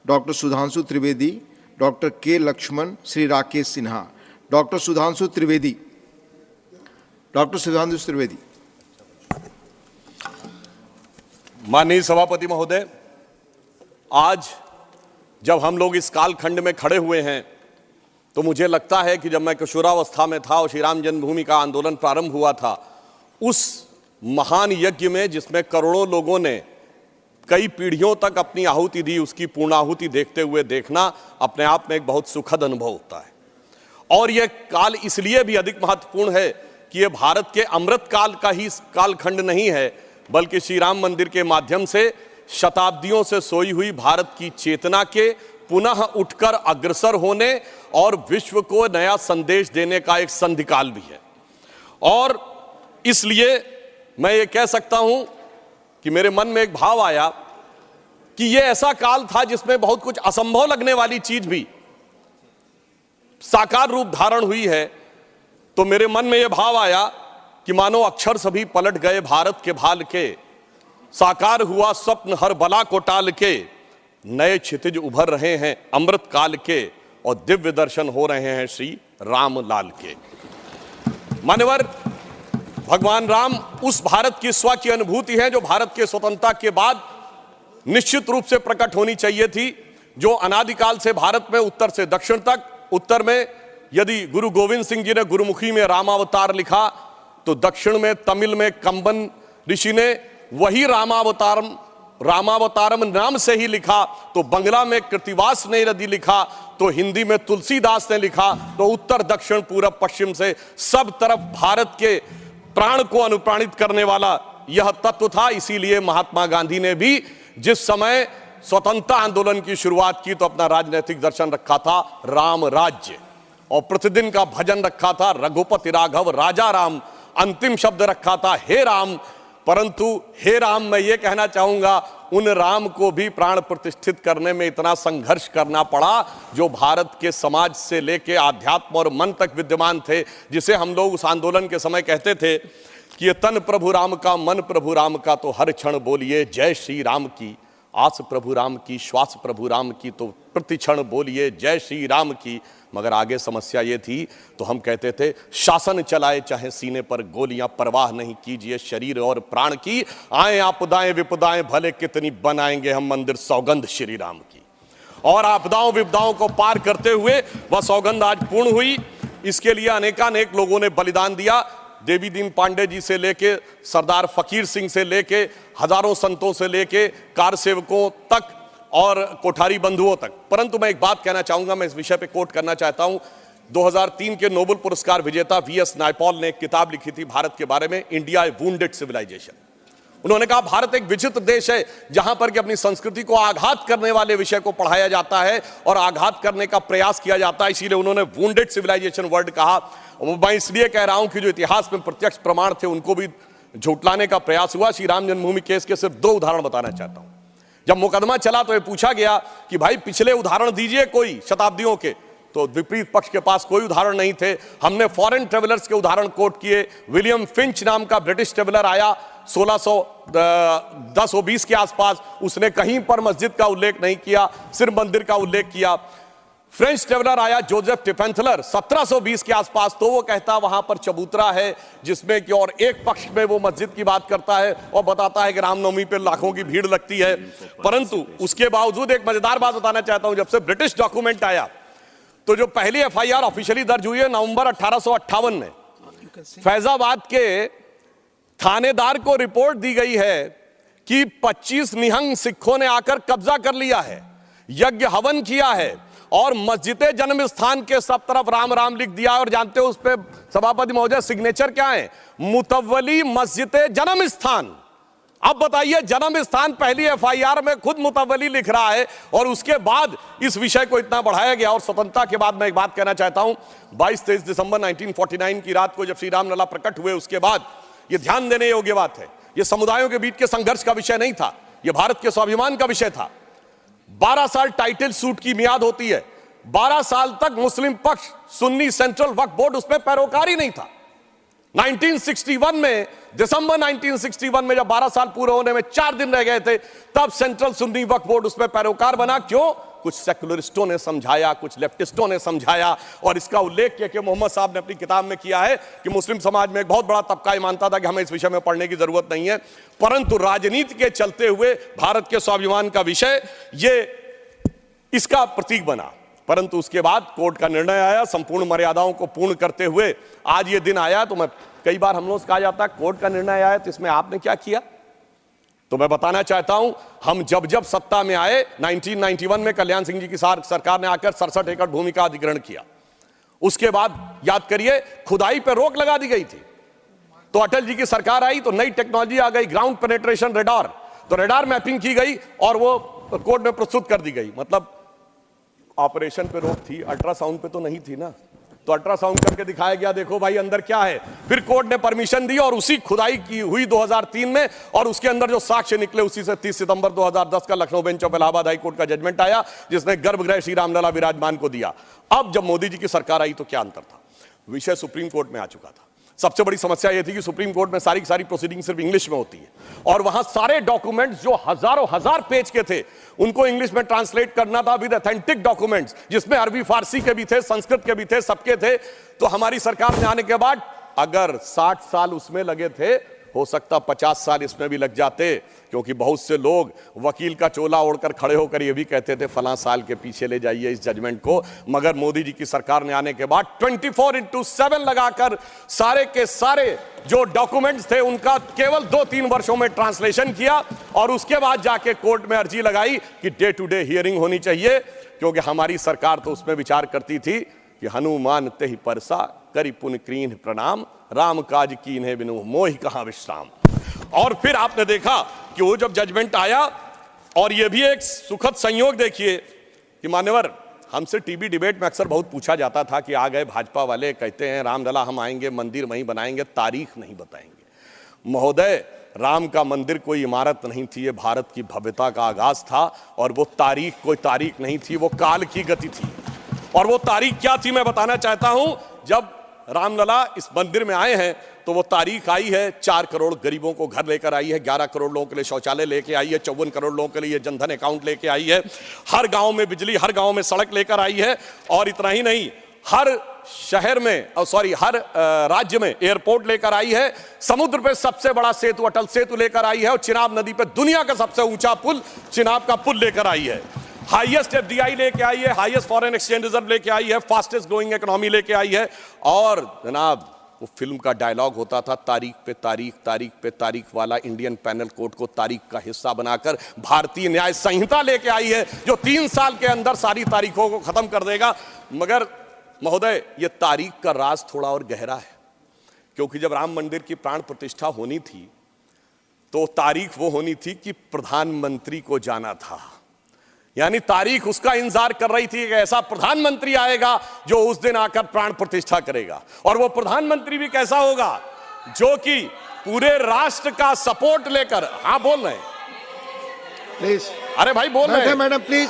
Doctor Sudhanshu Trivedi, doctor के Lakshman, Shri Rakesh Sinha. Doctor Sudhanshu Trivedi. Doctor Sudhanshu Trivedi. माननीय सभापति महोदय, आज जब हम लोग इस कालखंड में खड़े हुए हैं तो मुझे लगता है कि जब मैं किशोरावस्था में था और श्री राम जन्मभूमि का आंदोलन प्रारंभ हुआ था, उस महान यज्ञ में जिसमें करोड़ों लोगों ने कई पीढ़ियों तक अपनी आहुति दी, उसकी पूर्णाहुति देखते हुए देखना अपने आप में एक बहुत सुखद अनुभव होता है। और यह काल इसलिए भी अधिक महत्वपूर्ण है कि यह भारत के अमृत काल का ही कालखंड नहीं है, बल्कि श्री राम मंदिर के माध्यम से शताब्दियों से सोई हुई भारत की चेतना के पुनः उठकर अग्रसर होने और विश्व को नया संदेश देने का एक संधिकाल भी है। और इसलिए मैं ये कह सकता हूं कि मेरे मन में एक भाव आया कि यह ऐसा काल था जिसमें बहुत कुछ असंभव लगने वाली चीज भी साकार रूप धारण हुई है। तो मेरे मन में यह भाव आया कि मानो अक्षर सभी पलट गए भारत के भाल के, साकार हुआ स्वप्न हर बला को टाल के, नए क्षितिज उभर रहे हैं अमृत काल के और दिव्य दर्शन हो रहे हैं श्री राम लाल के। मान्यवर, भगवान राम उस भारत की स्व की अनुभूति है जो भारत के स्वतंत्रता के बाद निश्चित रूप से प्रकट होनी चाहिए थी, जो अनादिकाल से भारत में उत्तर से दक्षिण तक, उत्तर में यदि गुरु गोविंद सिंह जी ने गुरुमुखी में रामावतार लिखा तो दक्षिण में तमिल में कंबन ऋषि ने वही रामावतारम नाम से ही लिखा, तो बंगला में कृतिवास ने यदि लिखा, तो हिंदी में तुलसीदास ने लिखा, तो उत्तर दक्षिण पूरब पश्चिम से सब तरफ भारत के प्राण को अनुप्राणित करने वाला यह तत्व था। इसीलिए महात्मा गांधी ने भी जिस समय स्वतंत्रता आंदोलन की शुरुआत की तो अपना राजनीतिक दर्शन रखा था राम राज्य, और प्रतिदिन का भजन रखा था रघुपति राघव राजा राम, अंतिम शब्द रखा था हे राम। परंतु हे राम, मैं ये कहना चाहूंगा, उन राम को भी प्राण प्रतिष्ठित करने में इतना संघर्ष करना पड़ा जो भारत के समाज से लेके आध्यात्म और मन तक विद्यमान थे, जिसे हम लोग उस आंदोलन के समय कहते थे कि ये तन प्रभु राम का, मन प्रभु राम का, तो हर क्षण बोलिए जय श्री राम की, आस प्रभु राम की, श्वास प्रभु राम की, तो प्रति क्षण बोलिए जय श्री राम की। मगर आगे समस्या ये थी, तो हम कहते थे शासन चलाए चाहे सीने पर गोलियां, परवाह नहीं कीजिए शरीर और प्राण की, आए आपदाएं विपदाएं भले कितनी, बनाएंगे हम मंदिर सौगंध श्री राम की। और आपदाओं विपदाओं को पार करते हुए वह सौगंध आज पूर्ण हुई। इसके लिए अनेकानेक लोगों ने बलिदान दिया, देवी दीन पांडे जी से लेके सरदार फकीर सिंह से लेके हजारों संतों से लेके कार सेवकों तक और कोठारी बंधुओं तक। परंतु मैं एक बात कहना चाहूंगा, मैं इस विषय पे कोट करना चाहता हूं। 2003 के नोबेल पुरस्कार विजेता वीएस नायपॉल ने एक किताब लिखी थी भारत के बारे में, इंडिया ए वुंडेड सिविलाइजेशन। उन्होंने कहा भारत एक विचित्र देश है जहां पर कि अपनी संस्कृति को आघात करने वाले विषय को पढ़ाया जाता है और आघात करने का प्रयास किया जाता है, इसीलिए उन्होंने वुंडेड सिविलाइजेशन वर्ड कहा। मैं इसलिए कह रहा हूं कि जो इतिहास में प्रत्यक्ष प्रमाण थे उनको भी झुटलाने का प्रयास हुआ। श्री राम जन्मभूमि केस के सिर्फ 2 उदाहरण बताना चाहता हूं। जब मुकदमा चला तो ये पूछा गया कि भाई पिछले उदाहरण दीजिए कोई शताब्दियों के, तो विपरीत पक्ष के पास कोई उदाहरण नहीं थे। हमने फॉरेन ट्रेवलर्स के उदाहरण कोट किए। विलियम फिंच नाम का ब्रिटिश ट्रेवलर आया 1610-20 के आसपास, उसने कहीं पर मस्जिद का उल्लेख नहीं किया, सिर्फ मंदिर का उल्लेख किया। फ्रेंच ट्रेवलर आया जोसेफ टिफेंथलर 1720 के आसपास, तो वो कहता वहां पर चबूतरा है जिसमें कि और एक पक्ष में वो मस्जिद की बात करता है और बताता है कि रामनवमी पे लाखों की भीड़ लगती है। परंतु उसके बावजूद एक मजेदार बात बताना चाहता हूं, जब से ब्रिटिश डॉक्यूमेंट आया तो जो पहली एफआईआर ऑफिशियली दर्ज हुई है नवंबर 1858 में, फैजाबाद के थानेदार को रिपोर्ट दी गई है कि 25 निहंग सिखों ने आकर कब्जा कर लिया है, यज्ञ हवन किया है और मस्जिद जन्म स्थान के सब तरफ राम राम लिख दिया। और जानते हो उस पे सभापति महोदय सिग्नेचर क्या है? मुतव्वली मस्जिद जन्म स्थान। अब बताइए, जन्म स्थान पहली एफआईआर में खुद मुतव्वली लिख रहा है और उसके बाद इस विषय को इतना बढ़ाया गया। और स्वतंत्रता के बाद मैं एक बात कहना चाहता हूं, 22-23 दिसंबर 1949 की रात को जब श्री राम लला प्रकट हुए, उसके बाद यह ध्यान देने योग्य बात है, यह समुदायों के बीच के संघर्ष का विषय नहीं था, यह भारत के स्वाभिमान का विषय था। 12 साल टाइटल सूट की मियाद होती है, 12 साल तक मुस्लिम पक्ष सुन्नी सेंट्रल वक्फ बोर्ड उसमें पैरोकार ही नहीं था। 1961 में, दिसंबर 1961 में जब 12 साल पूरे होने में 4 दिन रह गए थे, तब सेंट्रल सुन्नी वक्फ बोर्ड उसमें पैरोकार बना। क्यों? कुछ सेकुलरिस्टों ने समझाया, कुछ लेफ्टिस्टों ने समझाया, और इसका उल्लेख किया कि मोहम्मद साहब ने अपनी किताब में किया है कि मुस्लिम समाज में एक बहुत बड़ा तबका ये मानता था कि हमें इस विषय में पढ़ने की जरूरत नहीं है, परंतु राजनीति के चलते हुए भारत के स्वाभिमान का विषय ये इसका प्रतीक बना। परंतु उसके बाद कोर्ट का निर्णय आया, संपूर्ण मर्यादाओं को पूर्ण करते हुए आज ये दिन आया। तो मैं कई बार हम लोग से कहा जाता है कोर्ट का निर्णय आया तो इसमें आपने क्या किया, तो मैं बताना चाहता हूं हम जब जब सत्ता में आए 1991 में कल्याण सिंह जी की सरकार ने आकर 67 एकड़ भूमि का अधिग्रहण किया। उसके बाद याद करिए खुदाई पर रोक लगा दी गई थी, तो अटल जी की सरकार आई तो नई टेक्नोलॉजी आ गई, ग्राउंड पेनिट्रेशन रेडार, तो रेडार मैपिंग की गई और वो कोर्ट में प्रस्तुत कर दी गई। मतलब ऑपरेशन पे रोक थी, अल्ट्रासाउंड पे तो नहीं थी ना, तो अल्ट्रासाउंड करके दिखाया गया देखो भाई अंदर क्या है। फिर कोर्ट ने परमिशन दी और उसी खुदाई की हुई 2003 में, और उसके अंदर जो साक्ष्य निकले उसी से 30 सितंबर 2010 का Lucknow bench of Allahabad high court का जजमेंट आया जिसने गर्भगृह श्री रामलला विराजमान को दिया। अब जब मोदी जी की सरकार आई तो क्या अंतर था, विषय सुप्रीम कोर्ट में आ चुका था। सबसे बड़ी समस्या यह थी कि सुप्रीम कोर्ट में सारी की सारी प्रोसीडिंग सिर्फ इंग्लिश में होती है, और वहां सारे डॉक्यूमेंट्स जो हजारों हजार पेज के थे उनको इंग्लिश में ट्रांसलेट करना था विद ऑथेंटिक डॉक्यूमेंट्स, जिसमें अरबी फारसी के भी थे, संस्कृत के भी थे, सबके थे। तो हमारी सरकार में आने के बाद अगर 60 साल उसमें लगे थे, हो सकता 50 साल इसमें भी लग जाते, क्योंकि बहुत से लोग वकील का चोला ओढ़कर खड़े होकर ये भी कहते थे फलां साल के पीछे ले जाइए इस जजमेंट को। मगर मोदी जी की सरकार ने आने के बाद 24/7 लगाकर सारे के सारे जो डॉक्यूमेंट्स थे उनका केवल 2-3 वर्षों में ट्रांसलेशन किया, और उसके बाद जाके कोर्ट में अर्जी लगाई कि डे टू डे हियरिंग होनी चाहिए, क्योंकि हमारी सरकार तो उसमें विचार करती थी कि हनुमान तेहि परसा करि पुन कीन्ह प्रणाम, राम काज कीन्हे बिनु मोहि कहां विश्राम। और फिर आपने देखा कि वो जब जजमेंट आया, और ये भी एक सुखद संयोग देखिए कि मान्यवर हमसे टीवी डिबेट में अक्सर बहुत पूछा जाता था कि आ गए भाजपा वाले कहते हैं रामलला हम आएंगे मंदिर वहीं बनाएंगे, तारीख नहीं बताएंगे। महोदय राम का मंदिर कोई इमारत नहीं थी, ये भारत की भव्यता का आगाज था, और वो तारीख कोई तारीख नहीं थी, वो काल की गति थी। और वो तारीख क्या थी मैं बताना चाहता हूं। जब रामलला इस मंदिर में आए हैं तो वो तारीख आई है 4 करोड़ गरीबों को घर लेकर आई है, 11 करोड़ लोगों के लिए शौचालय लेके आई है, 54 करोड़ लोगों के लिए जनधन अकाउंट लेके आई है, हर गांव में बिजली, हर गांव में सड़क लेकर आई है, और इतना ही नहीं हर शहर में हर राज्य में एयरपोर्ट लेकर आई है, समुद्र पे सबसे बड़ा सेतु अटल सेतु लेकर आई है, और चिनाब नदी पे दुनिया का सबसे ऊंचा पुल चिनाब का पुल लेकर आई है, हाईएस्ट एफडीआई लेके आई है, हाईएस्ट फॉरेन एक्सचेंज रिजर्व लेके आई है, फास्टेस्ट ग्रोइंग इकोनॉमी लेके आई है। और जनाब वो फिल्म का डायलॉग होता था तारीख पे तारीख, तारीख पे तारीख वाला, इंडियन पैनल कोड को तारीख का हिस्सा बनाकर भारतीय न्याय संहिता लेके आई है जो 3 साल के अंदर सारी तारीखों को खत्म कर देगा। मगर महोदय ये तारीख का राज थोड़ा और गहरा है, क्योंकि जब राम मंदिर की प्राण प्रतिष्ठा होनी थी तो तारीख वो होनी थी कि प्रधानमंत्री को जाना था, यानी तारीख उसका इंतजार कर रही थी कि ऐसा प्रधानमंत्री आएगा जो उस दिन आकर प्राण प्रतिष्ठा करेगा, और वो प्रधानमंत्री भी कैसा होगा जो कि पूरे राष्ट्र का सपोर्ट लेकर। हाँ बोल रहे हैं प्लीज, अरे भाई बोल रहे हैं madam please,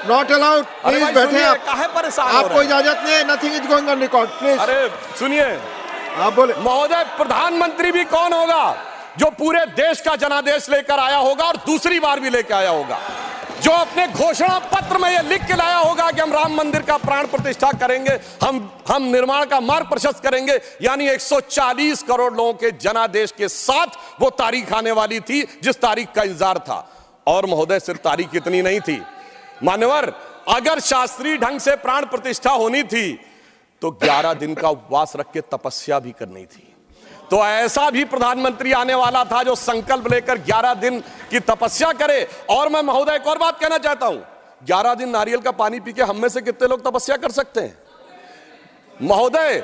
not allowed, please बैठे आप, काहे परेशान हो रहे हैं? आपको इजाजत नहीं है, nothing is going on record, please. अरे सुनिए आप बोले। महोदय प्रधानमंत्री भी कौन होगा जो पूरे देश का जनादेश लेकर आया होगा और दूसरी बार भी लेकर आया होगा, जो अपने घोषणा पत्र में यह लिख के लाया होगा कि हम राम मंदिर का प्राण प्रतिष्ठा करेंगे, हम निर्माण का मार्ग प्रशस्त करेंगे, यानी 140 करोड़ लोगों के जनादेश के साथ वो तारीख आने वाली थी जिस तारीख का इंतजार था। और महोदय सिर्फ तारीख इतनी नहीं थी मान्यवर, अगर शास्त्रीय ढंग से प्राण प्रतिष्ठा होनी थी तो 11 दिन का उपवास रख के तपस्या भी करनी थी। तो ऐसा भी प्रधानमंत्री आने वाला था जो संकल्प लेकर 11 दिन की तपस्या करे। और मैं महोदय एक और बात कहना चाहता हूं, 11 दिन नारियल का पानी पी के हम में से कितने लोग तपस्या कर सकते हैं? महोदय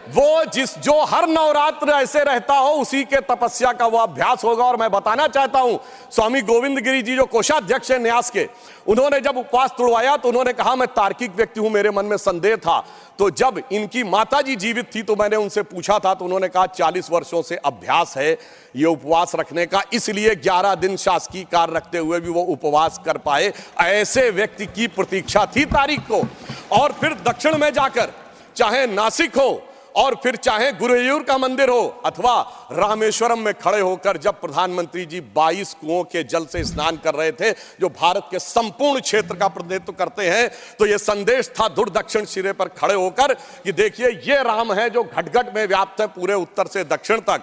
वो जो हर नवरात्र ऐसे रहता हो उसी के तपस्या का वो अभ्यास होगा। और मैं बताना चाहता हूं स्वामी गोविंद गिरी जी जो कोषाध्यक्ष हैं न्यास के, उन्होंने जब उपवास तोड़वाया तो उन्होंने कहा मैं तार्किक व्यक्ति हूं, मेरे मन में संदेह था। तो जब इनकी माता जी जीवित थी तो मैंने उनसे पूछा था तो उन्होंने कहा 40 वर्षों से अभ्यास है ये उपवास रखने का, इसलिए 11 दिन शासकीय कार्य रखते हुए भी वो उपवास कर पाए। ऐसे व्यक्ति की प्रतीक्षा थी तारीख को। और फिर दक्षिण में जाकर चाहे नासिक हो और फिर चाहे गुरुवायूर का मंदिर हो अथवा रामेश्वरम में खड़े होकर जब प्रधानमंत्री जी 22 कुओं के जल से स्नान कर रहे थे, जो भारत के संपूर्ण क्षेत्र का प्रतिनिधित्व करते हैं, तो यह संदेश था दूर दक्षिण सिरे पर खड़े होकर कि देखिए ये राम है जो घट घट में व्याप्त है पूरे उत्तर से दक्षिण तक।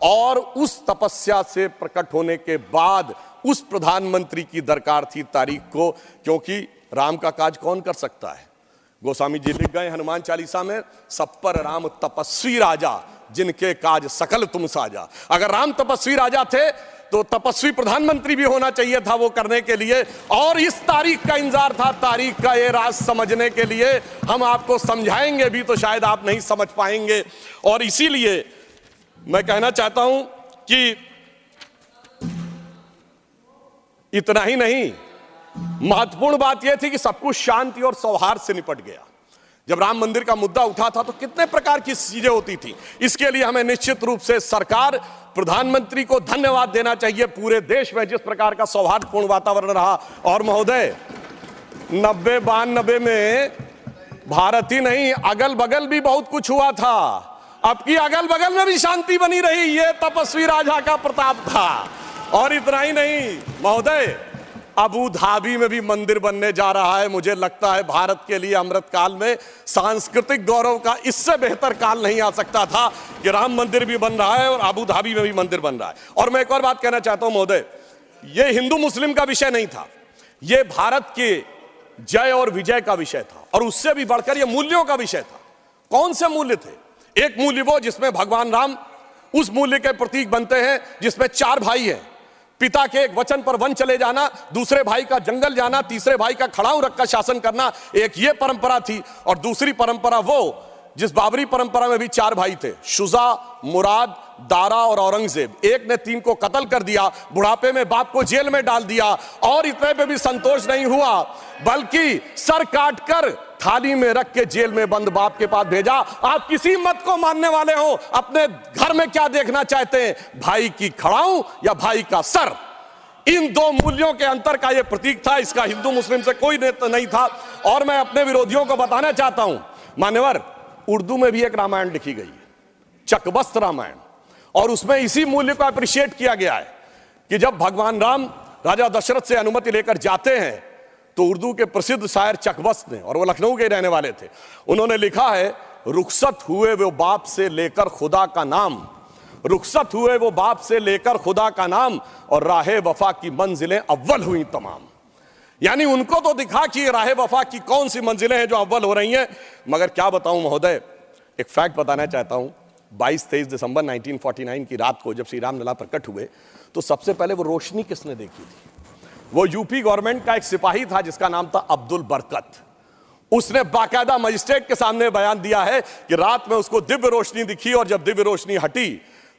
और उस तपस्या से प्रकट होने के बाद उस प्रधानमंत्री की दरकार थी तारीख को, क्योंकि राम का काज कौन कर सकता है। गोस्वामी जी लिख गए हनुमान चालीसा में, सब पर राम तपस्वी राजा, जिनके काज सकल तुम साजा। अगर राम तपस्वी राजा थे तो तपस्वी प्रधानमंत्री भी होना चाहिए था वो करने के लिए, और इस तारीख का इंतजार था। तारीख का ये राज समझने के लिए हम आपको समझाएंगे भी तो शायद आप नहीं समझ पाएंगे। और इसीलिए मैं कहना चाहता हूं कि इतना ही नहीं, महत्वपूर्ण बात यह थी कि सब कुछ शांति और सौहार्द से निपट गया। जब राम मंदिर का मुद्दा उठा था तो कितने प्रकार की चीजें होती थी। इसके लिए हमें निश्चित रूप से सरकार, प्रधानमंत्री को धन्यवाद देना चाहिए। पूरे देश में जिस प्रकार का सौहार्दपूर्ण वातावरण रहा, और महोदय 90-92 में भारत ही नहीं अगल बगल भी बहुत कुछ हुआ था। अब की अगल बगल में भी शांति बनी रही, ये तपस्वी राजा का प्रताप था। और इतना ही नहीं महोदय, अबू धाबी में भी मंदिर बनने जा रहा है। मुझे लगता है भारत के लिए अमृत काल में सांस्कृतिक गौरव का इससे बेहतर काल नहीं आ सकता था कि राम मंदिर भी बन रहा है और अबू धाबी में भी मंदिर बन रहा है। और मैं एक और बात कहना चाहता हूं महोदय, यह हिंदू मुस्लिम का विषय नहीं था, यह भारत के जय और विजय का विषय था, और उससे भी बढ़कर यह मूल्यों का विषय था। कौन से मूल्य थे? एक मूल्य वो जिसमें भगवान राम उस मूल्य के प्रतीक बनते हैं जिसमें 4 भाई हैं, पिता के एक वचन पर वन चले जाना, दूसरे भाई का जंगल जाना, तीसरे भाई का खड़ाऊ रखकर शासन करना, एक ये परंपरा थी। और दूसरी परंपरा वो जिस बाबरी परंपरा में भी 4 भाई थे, शुजा, मुराद, दारा और औरंगजेब। एक ने 3 को कत्ल कर दिया, बुढ़ापे में बाप को जेल में डाल दिया, और इतने पे भी संतोष नहीं हुआ बल्कि सर काटकर थाली में रख के जेल में बंद बाप के पास भेजा। आप किसी मत को मानने वाले हो, अपने घर में क्या देखना चाहते हैं, भाई की खड़ाऊ या भाई का सर? इन 2 मूल्यों के अंतर का यह प्रतीक था। इसका हिंदू मुस्लिम से कोई नहीं था। और मैं अपने विरोधियों को बताना चाहता हूं, मान्यवर, उर्दू में भी एक रामायण लिखी गई है, चकबस्त रामायण, और उसमें इसी मूल्य को अप्रिशिएट किया गया है कि जब भगवान राम राजा दशरथ से अनुमति लेकर जाते हैं तो उर्दू के प्रसिद्ध शायर चकबस्त ने, और वो लखनऊ के रहने वाले थे, उन्होंने लिखा है, रुखसत हुए वो बाप से लेकर खुदा का नाम, रुखसत हुए वो बाप से लेकर खुदा का नाम, और राहे वफा की मंजिलें अव्वल हुई तमाम। यानी उनको तो दिखा कि राहे वफा की कौन सी मंजिलें हैं जो अव्वल हो रही हैं। मगर क्या बताऊं महोदय, एक फैक्ट बताना चाहता हूं। 22-23 दिसंबर 1949 की रात को जब श्री राम लला प्रकट हुए तो सबसे पहले वो रोशनी किसने देखी थी? वो यूपी गवर्नमेंट का एक सिपाही था जिसका नाम था अब्दुल बरकत। उसने बाकायदा मजिस्ट्रेट के सामने बयान दिया है कि रात में उसको दिव्य रोशनी दिखी, और जब दिव्य रोशनी हटी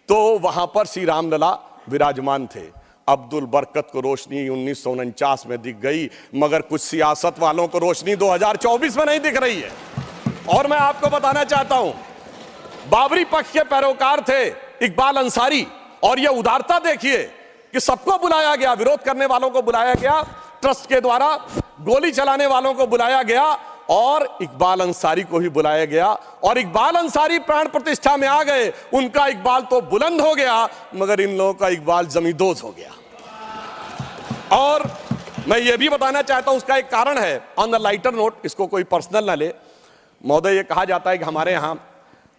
तो वहां पर श्री राम लला विराजमान थे। अब्दुल बरकत को रोशनी 1949 में दिख गई, मगर कुछ सियासत वालों को रोशनी 2024 में नहीं दिख रही है। और मैं आपको बताना चाहता हूं, बाबरी पक्ष के पैरोकार थे इकबाल अंसारी, और यह उदारता देखिए कि सबको बुलाया गया, विरोध करने वालों को बुलाया गया, ट्रस्ट के द्वारा गोली चलाने वालों को बुलाया गया, और इकबाल अंसारी को ही बुलाया गया। और इकबाल अंसारी प्राण प्रतिष्ठा में आ गए। उनका इकबाल तो बुलंद हो गया, मगर इन लोगों का इकबाल जमींदोज हो गया। और मैं ये भी बताना चाहता हूं, उसका एक कारण है। ऑन द लाइटर नोट, इसको कोई पर्सनल ना ले महोदय, ये कहा जाता है कि हमारे यहां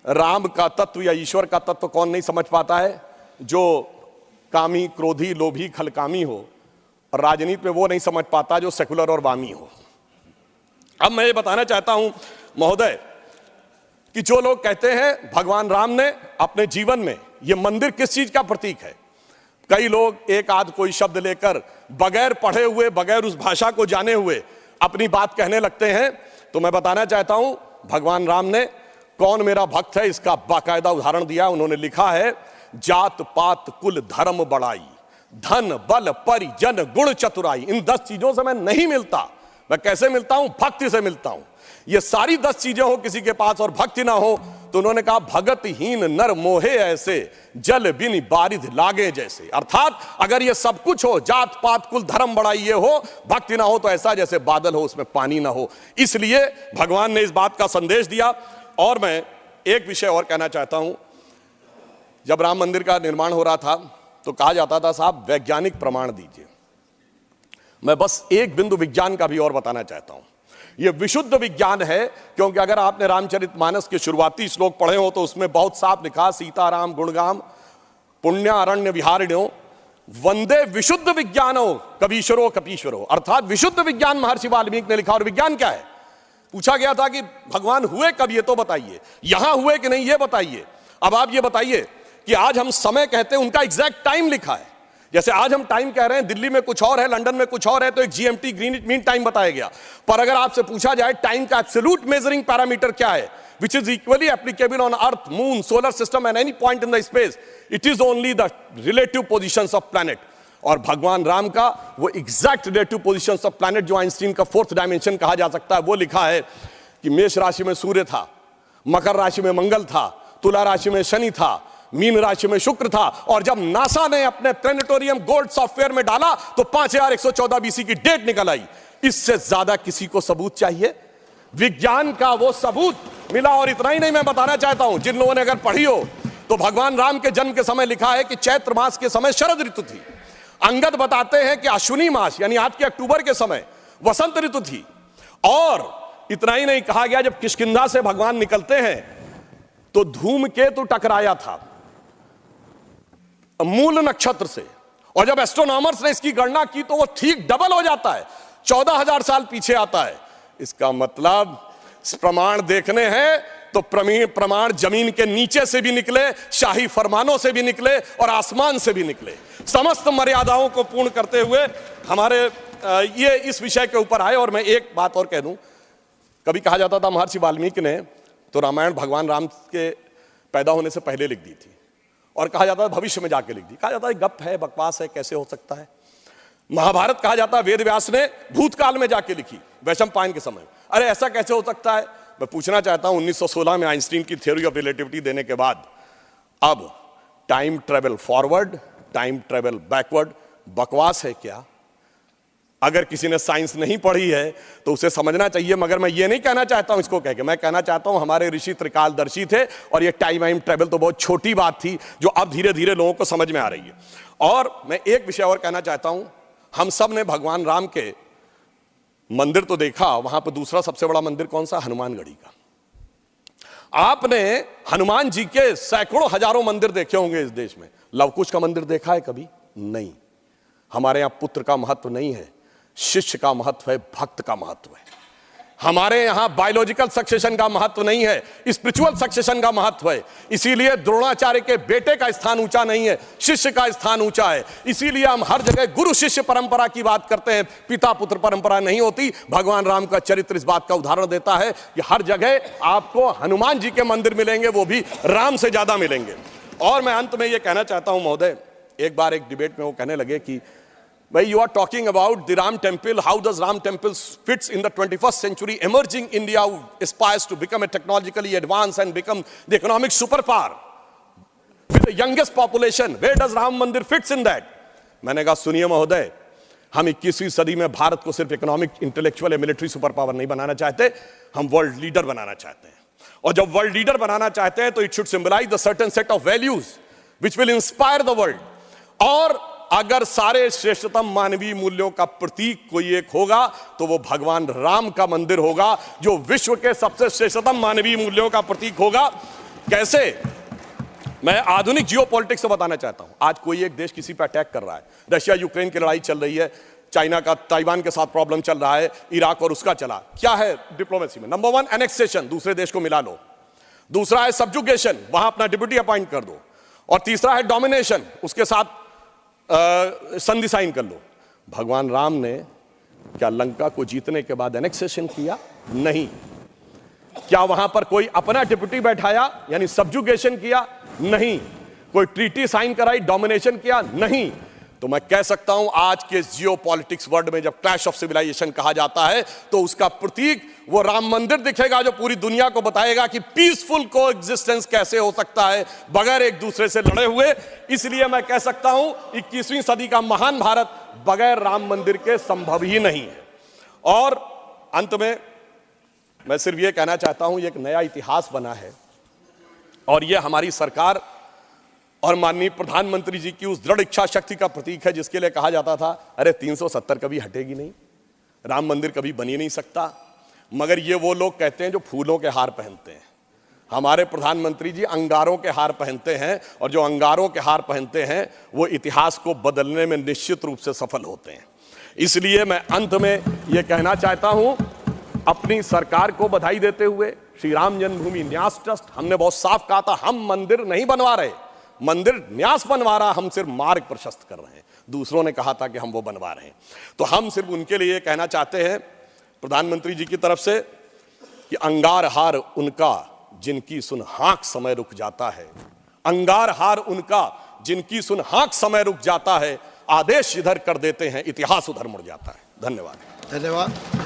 राम का तत्व या ईश्वर का तत्व कौन नहीं समझ पाता है? जो कामी, क्रोधी, लोभी, खलकामी हो। और राजनीति में वो नहीं समझ पाता जो सेकुलर और वामी हो। अब मैं ये बताना चाहता हूं महोदय कि जो लोग कहते हैं भगवान राम ने अपने जीवन में ये मंदिर किस चीज का प्रतीक है, कई लोग एक आध कोई शब्द लेकर बगैर पढ़े हुए, बगैर उस भाषा को जाने हुए अपनी बात कहने लगते हैं। तो मैं बताना चाहता हूं, भगवान राम ने कौन मेरा भक्त है इसका बाकायदा उदाहरण दिया। उन्होंने लिखा है, जात पात कुल धर्म बड़ाई, धन बल परिजन गुण चतुराई। इन 10 चीजों से मैं नहीं मिलता। मैं कैसे मिलता हूं? भक्ति से मिलता हूं। ये सारी 10 चीजें हो किसी के पास और भक्ति ना हो, तो उन्होंने कहा, भगतहीन नर मोहे ऐसे, जल बिन बारिध लागे जैसे। अर्थात अगर ये सब कुछ हो, जात पात कुल धर्म बड़ाई ये हो, भक्ति ना हो तो ऐसा जैसे बादल हो उसमें पानी ना हो। इसलिए भगवान ने इस बात का संदेश दिया। और मैं एक विषय और कहना चाहता हूं। जब राम मंदिर का निर्माण हो रहा था तो कहा जाता था साहब वैज्ञानिक प्रमाण दीजिए। मैं बस एक बिंदु विज्ञान का भी और बताना चाहता हूं। यह विशुद्ध विज्ञान है, क्योंकि अगर आपने रामचरितमानस के शुरुआती श्लोक पढ़े हो तो उसमें बहुत साफ लिखा, सीताराम गुणगाम पुण्य अरण्य विहारिण्यो वंदे विशुद्ध विज्ञानो कवीश्वरो कपीश्वरो। अर्थात विशुद्ध विज्ञान महर्षि वाल्मीकि ने लिखा। और विज्ञान क्या है? पूछा गया था कि भगवान हुए कब, ये तो बताइए, यहां हुए कि नहीं ये बताइए। अब आप ये बताइए कि आज हम समय कहते हैं, उनका एग्जैक्ट टाइम लिखा है। जैसे आज हम टाइम कह रहे हैं, दिल्ली में कुछ और है, लंदन में कुछ और है, तो एक जीएमटी ग्रीनिच मीन टाइम बताया गया। पर अगर आपसे पूछा जाए टाइम का एब्सोल्यूट मेजरिंग पैरामीटर क्या है, which is equally applicable on earth, moon, solar system and any point in the space, it is only the relative positions of planet। और भगवान राम का वो exact relative positions of planet, जो Einstein का fourth dimension कहा जा सकता है, वो लिखा है कि मेष राशि में सूर्य था, मकर राशि में मंगल था, तुला राशि में शनि था, मीन राशि में शुक्र था। और जब नासा ने अपने प्लेनेटोरियम गोल्ड सॉफ्टवेयर में डाला तो 5114 बीसी की डेट निकल आई। इससे ज्यादा किसी को सबूत चाहिए? विज्ञान का वो सबूत मिला। और इतना ही नहीं, मैं बताना चाहता हूं, जिन लोगों ने अगर पढ़ी हो तो भगवान राम के जन्म के समय लिखा है कि चैत्र मास के समय शरद ऋतु थी। अंगद बताते हैं कि अश्विनी मास यानी आज के अक्टूबर के समय वसंत ऋतु थी। और इतना ही नहीं, कहा गया जब किष्किंधा से भगवान निकलते हैं तो धूमकेतु टकराया था मूल नक्षत्र से। और जब एस्ट्रोनॉमर्स ने इसकी गणना की तो वो ठीक डबल हो जाता है, 14,000 साल पीछे आता है। इसका मतलब प्रमाण देखने हैं तो प्रमाण जमीन के नीचे से भी निकले, शाही फरमानों से भी निकले और आसमान से भी निकले। समस्त मर्यादाओं को पूर्ण करते हुए हमारे ये इस विषय के ऊपर आए। और मैं एक बात और कह दूं, कभी कहा जाता था महर्षि वाल्मीकि ने तो रामायण भगवान राम के पैदा होने से पहले लिख दी थी, और कहा जाता है भविष्य में जाके लिख दी। कहा जाता है गप है, बकवास है, कैसे हो सकता है। महाभारत कहा जाता है वेद व्यास ने भूतकाल में जाके लिखी, वैशंपायन के समय। अरे ऐसा कैसे हो सकता है? मैं पूछना चाहता हूं, 1916 में आइंस्टीन की थ्योरी ऑफ रिलेटिविटी देने के बाद अब time travel forward, time travel backward बकवास है क्या? अगर किसी ने साइंस नहीं पढ़ी है तो उसे समझना चाहिए। मगर मैं ये नहीं कहना चाहता हूं इसको कह के, मैं कहना चाहता हूं हमारे ऋषि त्रिकालदर्शी थे और ये टाइम ट्रेवल तो बहुत छोटी बात थी जो अब धीरे धीरे लोगों को समझ में आ रही है। और मैं एक विषय और कहना चाहता हूं, हम सब ने भगवान राम के मंदिर तो देखा, वहां पर दूसरा सबसे बड़ा मंदिर कौन सा? हनुमानगढ़ी का। आपने हनुमान जी के सैकड़ों हजारों मंदिर देखे होंगे इस देश में, लवकुश का मंदिर देखा है कभी? नहीं। हमारे यहां पुत्र का महत्व नहीं है, शिष्य का महत्व है, भक्त का महत्व है। हमारे यहां बायोलॉजिकल सक्सेशन का महत्व नहीं है, स्पिरिचुअल सक्सेशन का महत्व है। इसीलिए द्रोणाचार्य के बेटे का स्थान ऊंचा नहीं है, शिष्य का स्थान ऊंचा है। इसीलिए हम हर जगह गुरु शिष्य परंपरा की बात करते हैं, पिता पुत्र परंपरा नहीं होती। भगवान राम का चरित्र इस बात का उदाहरण देता है कि हर जगह आपको हनुमान जी के मंदिर मिलेंगे, वो भी राम से ज्यादा मिलेंगे। और मैं अंत में यह कहना चाहता हूं महोदय, एक बार एक डिबेट में वो कहने लगे कि भाई you are talking about the Ram temple, how does Ram temple fits in the 21st century emerging India who aspires to become a technologically advanced and become the economic superpower with the youngest population, where does Ram Mandir fits in that? मैंने कहा सुनिए महोदय, हम 21वीं सदी में भारत को सिर्फ इकोनॉमिक, इंटेलेक्चुअल या मिलिट्री सुपर पावर नहीं बनाना चाहते, हम वर्ल्ड लीडर बनाना चाहते हैं। और जब वर्ल्ड लीडर बनाना चाहते हैं तो it should symbolize the certain set of values which will inspire the world. और अगर सारे श्रेष्ठतम मानवीय मूल्यों का प्रतीक कोई एक होगा तो वो भगवान राम का मंदिर होगा, जो विश्व के सबसे श्रेष्ठतम मानवीय मूल्यों का प्रतीक होगा। कैसे? मैं आधुनिक जियोपॉलिटिक्स से बताना चाहता हूं। आज कोई एक देश किसी पर अटैक कर रहा है, रशिया यूक्रेन की लड़ाई चल रही है, चाइना का ताइवान के साथ प्रॉब्लम चल रहा है, इराक और उसका चला। क्या है डिप्लोमेसी में? नंबर 1 एनेक्सेशन, दूसरे देश को मिला लो। दूसरा है सब्जुगेशन, वहां अपना डिप्यूटी अपॉइंट कर दो। और तीसरा है डोमिनेशन, उसके साथ संधि साइन कर लो। भगवान राम ने क्या लंका को जीतने के बाद एनेक्सेशन किया? नहीं। क्या वहां पर कोई अपना डिप्यूटी बैठाया यानी सब्जुगेशन किया? नहीं। कोई ट्रीटी साइन कराई, डोमिनेशन किया? नहीं। तो मैं कह सकता हूं आज के जियोपॉलिटिक्स वर्ल्ड में जब क्लैश ऑफ सिविलाइजेशन कहा जाता है तो उसका प्रतीक वो राम मंदिर दिखेगा, जो पूरी दुनिया को बताएगा कि पीसफुल को एग्जिस्टेंस कैसे हो सकता है बगैर एक दूसरे से लड़े हुए। इसलिए मैं कह सकता हूं 21वीं सदी का महान भारत बगैर राम मंदिर के संभव ही नहीं है। और अंत में मैं सिर्फ ये कहना चाहता हूं, ये एक नया इतिहास बना है और ये हमारी सरकार और माननीय प्रधानमंत्री जी की उस दृढ़ इच्छा शक्ति का प्रतीक है जिसके लिए कहा जाता था अरे 370 कभी हटेगी नहीं, राम मंदिर कभी बन ही नहीं सकता। मगर ये वो लोग कहते हैं जो फूलों के हार पहनते हैं। हमारे प्रधानमंत्री जी अंगारों के हार पहनते हैं, और जो अंगारों के हार पहनते हैं वो इतिहास को बदलने में निश्चित रूप से सफल होते हैं। इसलिए मैं अंत में ये कहना चाहता हूं, अपनी सरकार को बधाई देते हुए, श्री राम जन्मभूमि न्यास ट्रस्ट, हमने बहुत साफ कहा था हम मंदिर नहीं बनवा रहे, मंदिर न्यास बनवा रहा, हम सिर्फ मार्ग प्रशस्त कर रहे हैं। दूसरों ने कहा था कि हम वो बनवा रहे हैं, तो हम सिर्फ उनके लिए कहना चाहते हैं प्रधानमंत्री जी की तरफ से कि अंगार हार उनका जिनकी सुन हाँक समय रुक जाता है, अंगार हार उनका जिनकी सुन हाँक समय रुक जाता है, आदेश इधर कर देते हैं इतिहास उधर मुड़ जाता है। धन्यवाद। धन्यवाद।